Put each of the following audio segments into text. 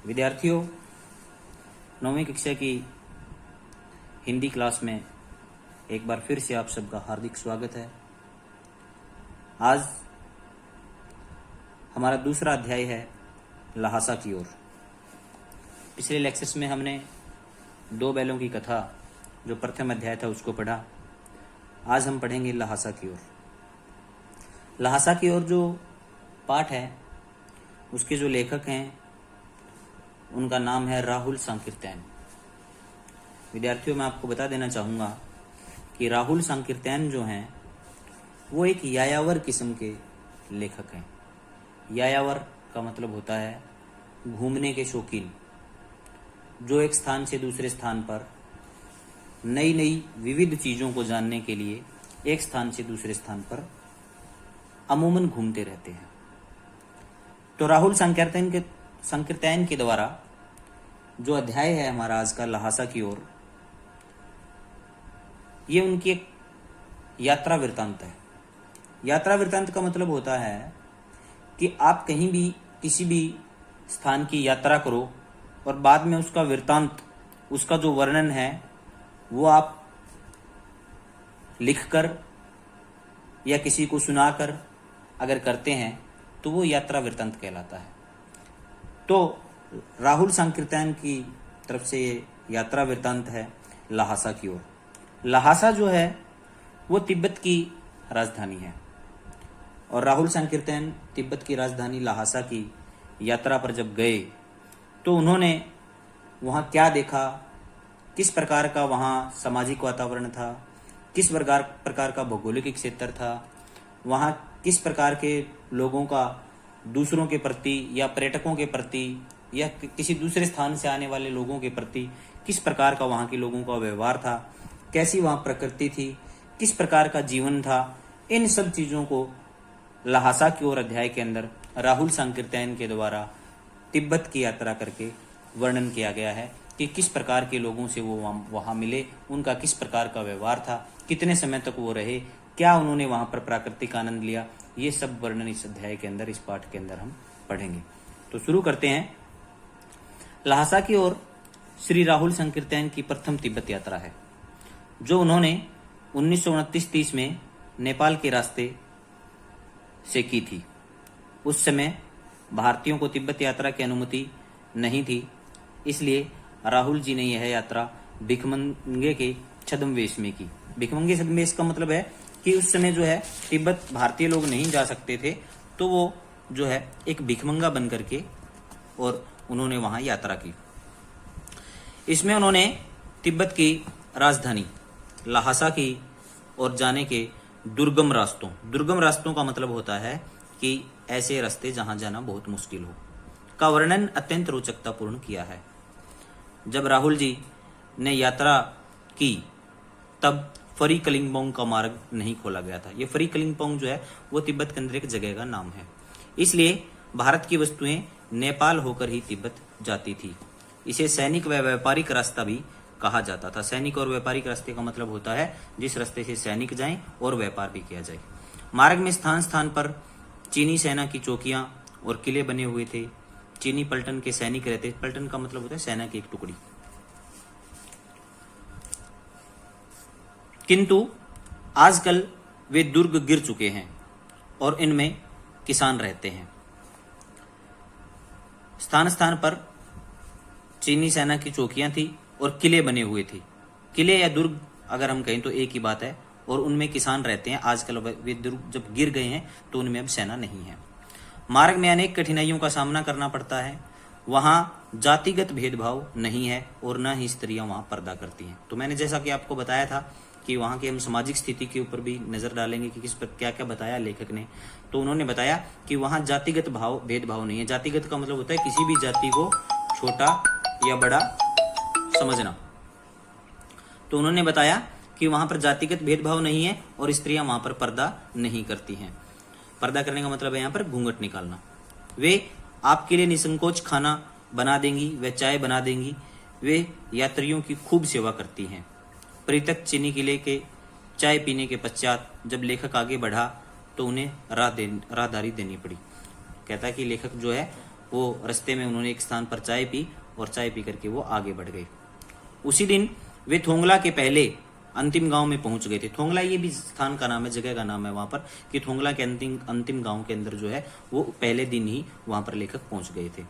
विद्यार्थियों, 9वीं कक्षा की हिंदी क्लास में एक बार फिर से आप सबका हार्दिक स्वागत है। आज हमारा दूसरा अध्याय है लहासा की ओर। पिछले लेक्चर्स में हमने दो बैलों की कथा जो प्रथम अध्याय था उसको पढ़ा। आज हम पढ़ेंगे लहासा की ओर। लहासा की ओर जो पाठ है उसके जो लेखक हैं उनका नाम है राहुल सांकृत्यायन। विद्यार्थियों, मैं आपको बता देना चाहूँगा कि राहुल सांकृत्यायन जो हैं वो एक यायावर किस्म के लेखक हैं। यायावर का मतलब होता है घूमने के शौकीन, जो एक स्थान से दूसरे स्थान पर नई नई विविध चीज़ों को जानने के लिए एक स्थान से दूसरे स्थान पर अमूमन घूमते रहते हैं। तो राहुल सांकृत्यायन के द्वारा जो अध्याय है हमारा आज का लहासा की ओर, ये उनकी एक यात्रा वृत्तांत है। यात्रा वृत्तांत का मतलब होता है कि आप कहीं भी किसी भी स्थान की यात्रा करो और बाद में उसका वृत्तांत, उसका जो वर्णन है वो आप लिखकर या किसी को सुनाकर अगर करते हैं तो वो यात्रा वृत्तांत कहलाता है। तो राहुल सांकृत्यायन की तरफ से ये यात्रा वृत्तांत है लहासा की ओर। लहासा जो है वो तिब्बत की राजधानी है और राहुल सांकृत्यायन तिब्बत की राजधानी लहासा की यात्रा पर जब गए तो उन्होंने वहाँ क्या देखा, किस प्रकार का वहाँ सामाजिक वातावरण था, किस प्रकार का भौगोलिक क्षेत्र था, वहाँ किस प्रकार के लोगों का दूसरों के प्रति या पर्यटकों के प्रति या किसी दूसरे स्थान से आने वाले लोगों के प्रति किस प्रकार का वहाँ के लोगों का व्यवहार था, कैसी वहाँ प्रकृति थी, किस प्रकार का जीवन था, इन सब चीज़ों को लहासा की ओर अध्याय के अंदर राहुल सांकृत्यायन के द्वारा तिब्बत की यात्रा करके वर्णन किया गया है कि किस प्रकार के लोगों से वो वहाँ मिले, उनका किस प्रकार का व्यवहार था, कितने समय तक वो रहे, क्या उन्होंने वहाँ पर प्राकृतिक आनंद लिया। ये सब वर्णन इस अध्याय के अंदर, इस पाठ के अंदर हम पढ़ेंगे। तो शुरू करते हैं। लहासा की ओर श्री राहुल सांकृत्यायन की प्रथम तिब्बत यात्रा है जो उन्होंने 1929-30 में नेपाल के रास्ते से की थी। उस समय भारतीयों को तिब्बत यात्रा की अनुमति नहीं थी, इसलिए राहुल जी ने यह यात्रा भिखमंगे के छद्मवेश में की। भिखमंगे छद्मवेश का मतलब है कि उस समय जो है तिब्बत भारतीय लोग नहीं जा सकते थे, तो वो जो है एक भिखमंगा बन करके और उन्होंने वहां यात्रा की। इसमें उन्होंने तिब्बत की राजधानी लहासा की और जाने के दुर्गम रास्तों का मतलब होता है कि ऐसे रास्ते जहां जाना बहुत मुश्किल हो, का वर्णन अत्यंत रोचकतापूर्ण किया है। जब राहुल जी ने यात्रा की तब फरी कलिंगपोंग का मार्ग नहीं खोला गया था। ये फरी कलिंगपोंग जो है वो तिब्बत के अंदर एक जगह का नाम है, इसलिए भारत की वस्तुएं नेपाल होकर ही तिब्बत जाती थी। इसे सैनिक व व्यापारिक रास्ता भी कहा जाता था। सैनिक और व्यापारिक रास्ते का मतलब होता है जिस रास्ते से सैनिक जाएं और व्यापार भी किया जाए। मार्ग में स्थान स्थान पर चीनी सेना की चौकियां और किले बने हुए थे। चीनी पलटन के सैनिक रहते। पलटन का मतलब होता है सेना की एक टुकड़ी। किंतु आजकल वे दुर्ग गिर चुके हैं और इनमें किसान रहते हैं। स्थान स्थान पर चीनी सेना की चौकियां थी और किले बने हुए थे। किले या दुर्ग अगर हम कहें तो एक ही बात है, और उनमें किसान रहते हैं। आजकल वे दुर्ग जब गिर गए हैं तो उनमें अब सेना नहीं है। मार्ग में अनेक कठिनाइयों का सामना करना पड़ता है। वहाँ जातिगत भेदभाव नहीं है और न ही स्त्रियां वहाँ पर्दा करती हैं। तो मैंने जैसा कि आपको बताया था कि वहाँ की हम सामाजिक स्थिति के ऊपर भी नजर डालेंगे कि किस पर क्या क्या बताया लेखक ने। तो उन्होंने बताया कि वहाँ जातिगत भेदभाव नहीं है। जातिगत का मतलब होता है किसी भी जाति को छोटा या बड़ा समझना। तो उन्होंने बताया कि वहाँ पर जातिगत भेदभाव नहीं है और स्त्रियां वहाँ पर पर्दा नहीं करती हैं। पर्दा करने का मतलब है यहाँ पर घूंघट निकालना। वे आपके लिए निसंकोच खाना बना देंगी, वे चाय बना देंगी, वे यात्रियों की खूब सेवा करती हैं। परित्यक्त चीनी किले के चाय पीने के पश्चात जब लेखक आगे बढ़ा तो उन्हें राहदारी देनी पड़ी। कहता है कि लेखक जो है वो रास्ते में उन्होंने एक स्थान पर चाय पी और चाय पी करके वो आगे बढ़ गए। उसी दिन वे थोंगला के पहले अंतिम गांव में पहुंच गए थे। थोंगला ये भी स्थान का नाम है, जगह का नाम है वहां पर, कि थोंगला के अंतिम गांव के अंदर जो है वो पहले दिन ही वहां पर लेखक पहुंच गए थे।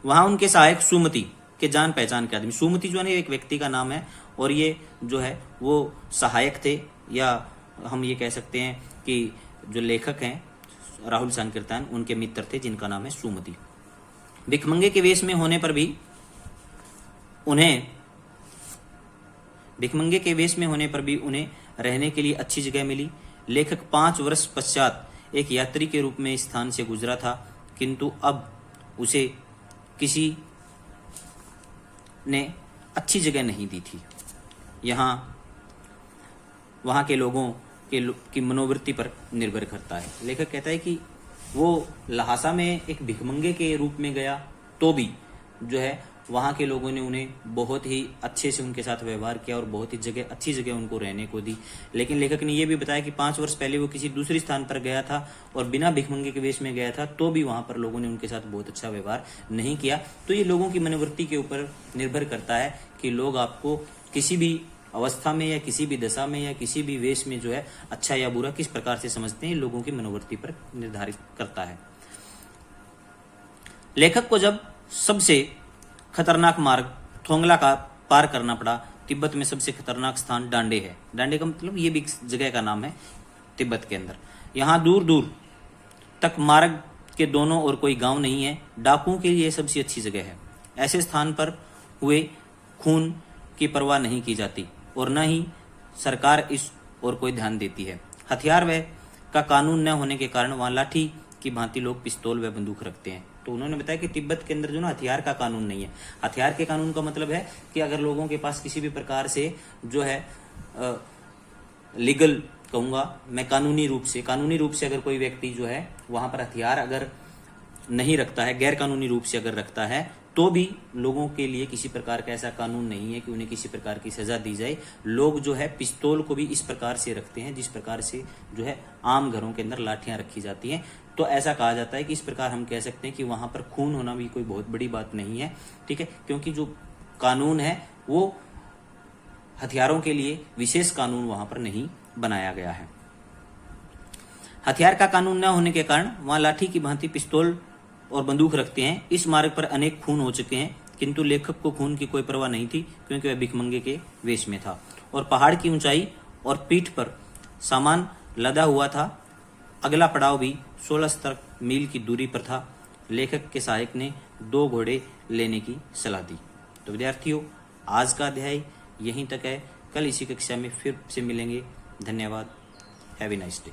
वहां उनके सहायक सुमति के जान पहचान के आदमी, सुमति जो है एक व्यक्ति का नाम है, और ये जो है वो सहायक थे, या हम ये कह सकते हैं कि जो लेखक हैं राहुल संकीर्तन उनके मित्र थे जिनका नाम है सुमति। भिखमंगे के वेश में होने पर भी उन्हें रहने के लिए अच्छी जगह मिली। लेखक 5 वर्ष पश्चात एक यात्री के रूप में इस स्थान से गुजरा था, किंतु अब उसे किसी ने अच्छी जगह नहीं दी थी। वहाँ के लोगों की मनोवृत्ति पर निर्भर करता है। लेखक कहता है कि वो लहासा में एक भिखमंगे के रूप में गया तो भी जो है वहाँ के लोगों ने उन्हें बहुत ही अच्छे से उनके साथ व्यवहार किया और बहुत ही अच्छी जगह उनको रहने को दी। लेकिन लेखक ने यह भी बताया कि 5 वर्ष पहले वो किसी दूसरे स्थान पर गया था और बिना भिखमंगे के वेश में गया था, तो भी वहाँ पर लोगों ने उनके साथ बहुत अच्छा व्यवहार नहीं किया। तो ये लोगों की मनोवृत्ति के ऊपर निर्भर करता है कि लोग आपको किसी भी अवस्था में या किसी भी दशा में या किसी भी वेश में जो है अच्छा या बुरा किस प्रकार से समझते हैं, लोगों की मनोवृत्ति पर निर्धारित करता है। लेखक को जब सबसे खतरनाक मार्ग थोंगला का पार करना पड़ा। तिब्बत में सबसे खतरनाक स्थान डांडे है। डांडे का मतलब ये भी जगह का नाम है तिब्बत के अंदर। यहाँ दूर दूर तक मार्ग के दोनों ओर कोई गांव नहीं है। डाकुओं के लिए सबसे अच्छी जगह है। ऐसे स्थान पर हुए खून की परवाह नहीं की जाती और न ही सरकार इस ओर कोई ध्यान देती है। हथियार व का कानून न होने के कारण वहाँ लाठी की भांति लोग पिस्तौल व बंदूक रखते हैं। तो उन्होंने बताया कि तिब्बत के अंदर जो ना हथियार का कानून नहीं है। हथियार के कानून का मतलब है कि अगर लोगों के पास किसी भी प्रकार से जो है लीगल कहूंगा मैं कानूनी रूप से अगर कोई व्यक्ति जो है वहां पर हथियार अगर नहीं रखता है, गैर कानूनी रूप से अगर रखता है, तो भी लोगों के लिए किसी प्रकार का ऐसा कानून नहीं है कि उन्हें किसी प्रकार की सजा दी जाए। लोग जो है पिस्तौल को भी इस प्रकार से रखते हैं जिस प्रकार से जो है आम घरों के अंदर लाठियां रखी जाती हैं। तो ऐसा कहा जाता है कि इस प्रकार हम कह सकते हैं कि वहां पर खून होना भी कोई बहुत बड़ी बात नहीं है, ठीक है, क्योंकि जो कानून है वो हथियारों के लिए विशेष कानून वहां पर नहीं बनाया गया है। हथियार का कानून न होने के कारण वहां लाठी की भांति पिस्तौल और बंदूक रखते हैं। इस मार्ग पर अनेक खून हो चुके हैं, किंतु लेखक को खून की कोई परवाह नहीं थी क्योंकि वह भिखमंगे के वेश में था और पहाड़ की ऊंचाई और पीठ पर सामान लदा हुआ था। अगला पड़ाव भी 16 मील की दूरी पर था। लेखक के सहायक ने 2 घोड़े लेने की सलाह दी। तो विद्यार्थियों, आज का अध्याय यहीं तक है। कल इसी कक्षा में फिर से मिलेंगे। धन्यवाद। Have a nice day.